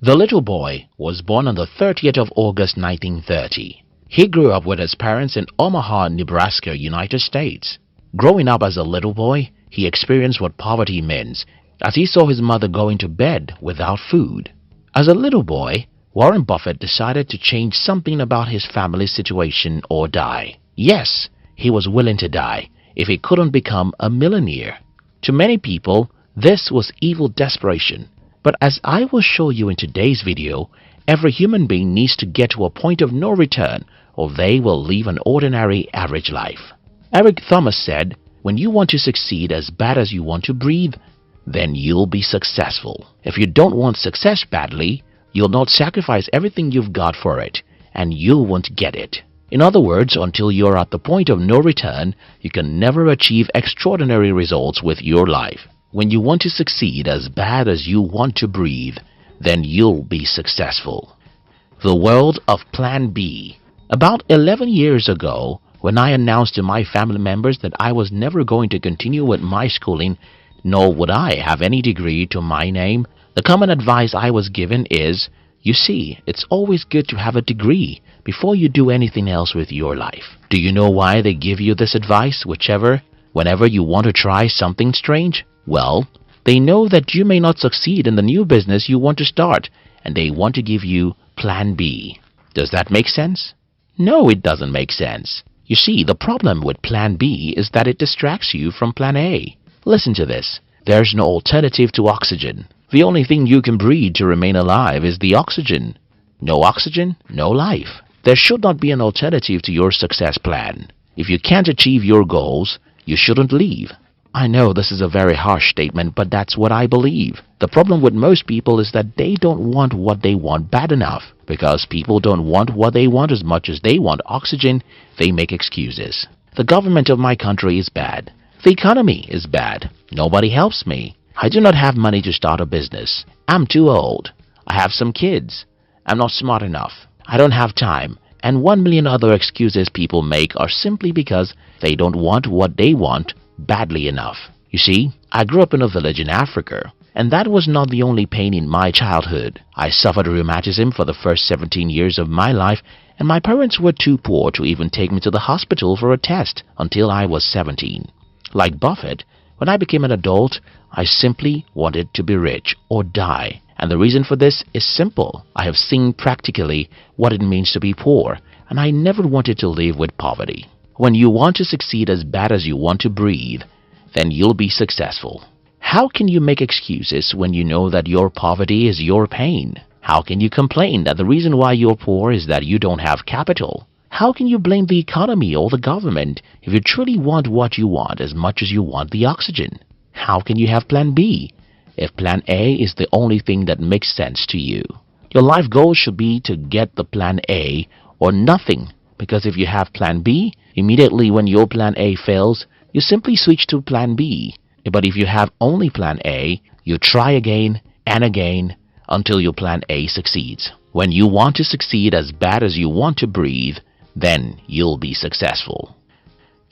The little boy was born on the 30th of August 1930. He grew up with his parents in Omaha, Nebraska, United States. Growing up as a little boy, he experienced what poverty means as he saw his mother going to bed without food. As a little boy, Warren Buffett decided to change something about his family's situation or die. Yes, he was willing to die if he couldn't become a millionaire. To many people, this was evil desperation. But as I will show you in today's video, every human being needs to get to a point of no return or they will live an ordinary, average life. Eric Thomas said, "When you want to succeed as bad as you want to breathe, then you'll be successful. If you don't want success badly, you'll not sacrifice everything you've got for it, and you won't get it." In other words, until you're at the point of no return, you can never achieve extraordinary results with your life. When you want to succeed as bad as you want to breathe, then you'll be successful. The world of Plan B. About 11 years ago, when I announced to my family members that I was never going to continue with my schooling, nor would I have any degree to my name, the common advice I was given is, you see, it's always good to have a degree before you do anything else with your life. Do you know why they give you this advice whenever you want to try something strange? Well, they know that you may not succeed in the new business you want to start, and they want to give you Plan B. Does that make sense? No, it doesn't make sense. You see, the problem with Plan B is that it distracts you from Plan A. Listen to this. There's no alternative to oxygen. The only thing you can breathe to remain alive is the oxygen. No oxygen, no life. There should not be an alternative to your success plan. If you can't achieve your goals, you shouldn't leave. I know this is a very harsh statement, but that's what I believe. The problem with most people is that they don't want what they want bad enough. Because people don't want what they want as much as they want oxygen, they make excuses. The government of my country is bad. The economy is bad. Nobody helps me. I do not have money to start a business. I'm too old. I have some kids. I'm not smart enough. I don't have time. And 1 million other excuses people make are simply because they don't want what they want badly enough. You see, I grew up in a village in Africa, and that was not the only pain in my childhood. I suffered rheumatism for the first 17 years of my life, and my parents were too poor to even take me to the hospital for a test until I was 17. Like Buffett, when I became an adult, I simply wanted to be rich or die. And the reason for this is simple. I have seen practically what it means to be poor, and I never wanted to live with poverty. When you want to succeed as bad as you want to breathe, then you'll be successful. How can you make excuses when you know that your poverty is your pain? How can you complain that the reason why you're poor is that you don't have capital? How can you blame the economy or the government if you truly want what you want as much as you want the oxygen? How can you have Plan B if Plan A is the only thing that makes sense to you? Your life goal should be to get the Plan A or nothing, because if you have Plan B, immediately when your Plan A fails, you simply switch to Plan B. But if you have only Plan A, you try again and again until your Plan A succeeds. When you want to succeed as bad as you want to breathe, then you'll be successful.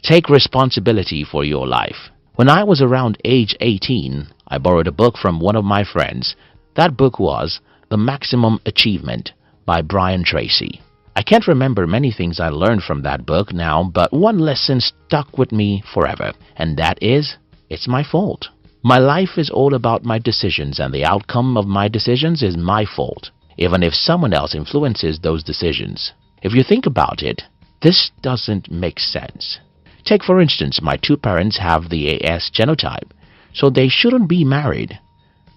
Take responsibility for your life. When I was around age 18, I borrowed a book from one of my friends. That book was The Maximum Achievement by Brian Tracy. I can't remember many things I learned from that book now, but one lesson stuck with me forever, and that is, it's my fault. My life is all about my decisions, and the outcome of my decisions is my fault, even if someone else influences those decisions. If you think about it, this doesn't make sense. Take for instance, my two parents have the AS genotype, so they shouldn't be married.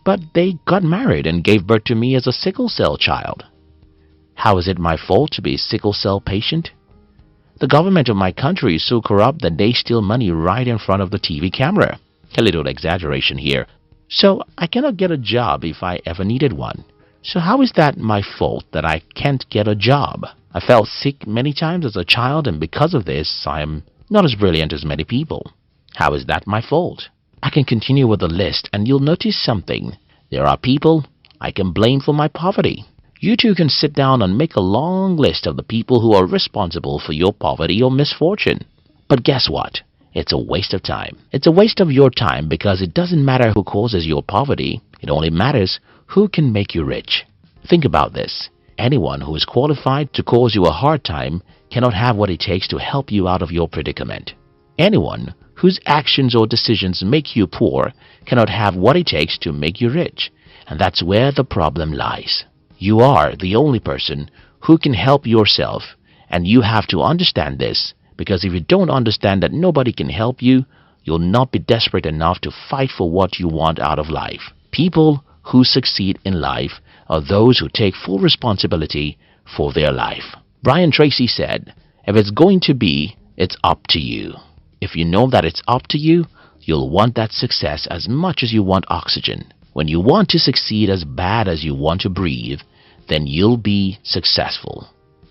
But they got married and gave birth to me as a sickle cell child. How is it my fault to be a sickle cell patient? The government of my country is so corrupt that they steal money right in front of the TV camera. A little exaggeration here. So I cannot get a job if I ever needed one. So how is that my fault that I can't get a job? I felt sick many times as a child, and because of this, I am not as brilliant as many people. How is that my fault? I can continue with the list, and you'll notice something. There are people I can blame for my poverty. You too can sit down and make a long list of the people who are responsible for your poverty or misfortune. But guess what? It's a waste of time. It's a waste of your time because it doesn't matter who causes your poverty. It only matters who can make you rich. Think about this. Anyone who is qualified to cause you a hard time cannot have what it takes to help you out of your predicament. Anyone whose actions or decisions make you poor cannot have what it takes to make you rich. And that's where the problem lies. You are the only person who can help yourself, and you have to understand this, because if you don't understand that nobody can help you, you'll not be desperate enough to fight for what you want out of life. People who succeed in life are those who take full responsibility for their life. Brian Tracy said, "If it's going to be, it's up to you." If you know that it's up to you, you'll want that success as much as you want oxygen. When you want to succeed as bad as you want to breathe, then you'll be successful.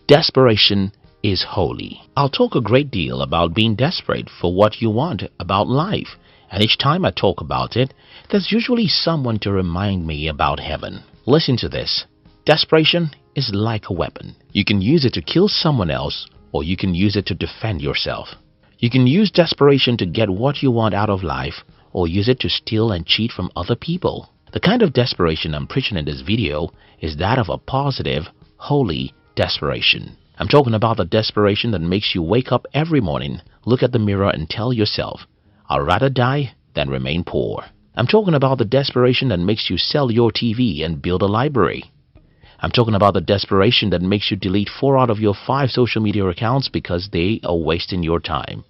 Desperation is holy. I'll talk a great deal about being desperate for what you want about life, and each time I talk about it, there's usually someone to remind me about heaven. Listen to this. Desperation is like a weapon. You can use it to kill someone else, or you can use it to defend yourself. You can use desperation to get what you want out of life, or use it to steal and cheat from other people. The kind of desperation I'm preaching in this video is that of a positive, holy desperation. I'm talking about the desperation that makes you wake up every morning, look at the mirror and tell yourself, "I'd rather die than remain poor." I'm talking about the desperation that makes you sell your TV and build a library. I'm talking about the desperation that makes you delete 4 out of your 5 social media accounts because they are wasting your time.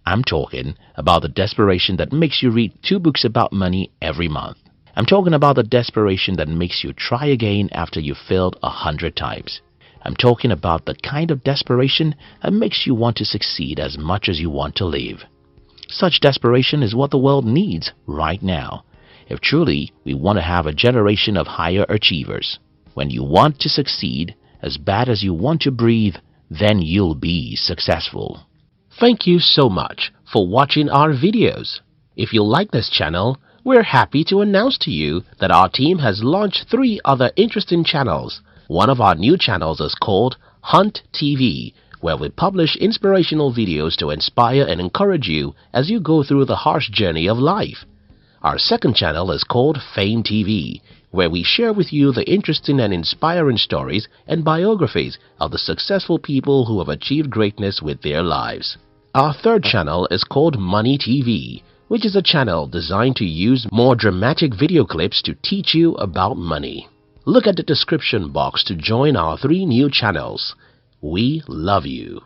I'm talking about the desperation that makes you read 2 books about money every month. I'm talking about the desperation that makes you try again after you failed 100 times. I'm talking about the kind of desperation that makes you want to succeed as much as you want to live. Such desperation is what the world needs right now, if truly we want to have a generation of higher achievers. When you want to succeed as bad as you want to breathe, then you'll be successful. Thank you so much for watching our videos. If you like this channel, we're happy to announce to you that our team has launched 3 other interesting channels. One of our new channels is called Hunt TV, where we publish inspirational videos to inspire and encourage you as you go through the harsh journey of life. Our second channel is called Fame TV, where we share with you the interesting and inspiring stories and biographies of the successful people who have achieved greatness with their lives. Our third channel is called Money TV, which is a channel designed to use more dramatic video clips to teach you about money. Look at the description box to join our 3 new channels. We love you.